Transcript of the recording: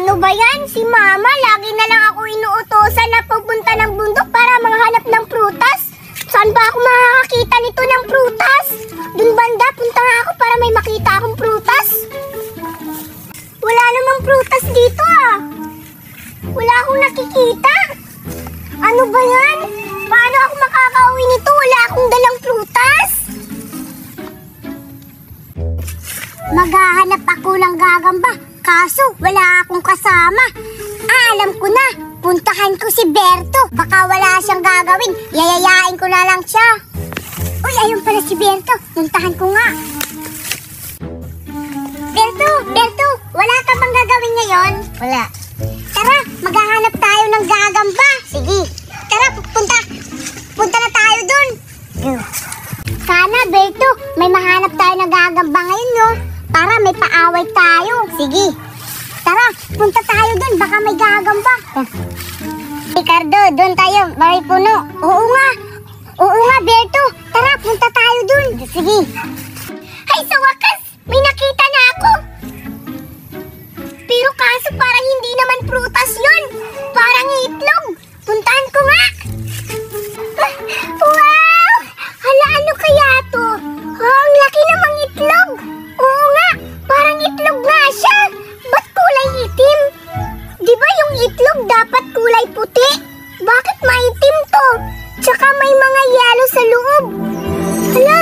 Ano ba yan? Si Mama, lagi na lang ako inuutosan na pupunta ng bundok para manghanap ng prutas. Saan ba ako makakakita nito ng prutas? Dun banda, punta nga ako para may makita akong prutas. Wala namang prutas dito ah. Wala akong nakikita. Ano ba yan? Paano ako makakauwi nito? Wala akong dalang prutas. Maghahanap ako ng gagamba. Kaso, wala akong kasama. Alam ko na. Puntahan ko si Berto. Baka wala siyang gagawin. Yayayain ko na lang siya. Uy, ayun pala si Berto. Puntahan ko nga. Berto, wala ka bang gagawin ngayon? Wala. Tara, maghahanap tayo ng gagamba. Sige. Tara, punta na tayo dun. Sana, Berto, may mahanap tayo ng gagamba ngayon, no? Para may paaway tayo. Sige. Tara, punta tayo dun. Baka may gagamba. Ricardo, dun tayo. May puno. Oo nga, Berto. Tara, punta tayo dun. Sige. Ay, sa wakas, may nakita na ako. Pero kaso parang hindi naman prutas yun. Parang itlog. Puntahan ko nga. Wow! Hala, ano kaya to? Ang laki namang itlog. Oo nga, parang itlog nga siya. Ba't kulay itim? Di ba yung itlog dapat kulay puti? Bakit maitim to? Tsaka may mga yelo sa loob. Hala,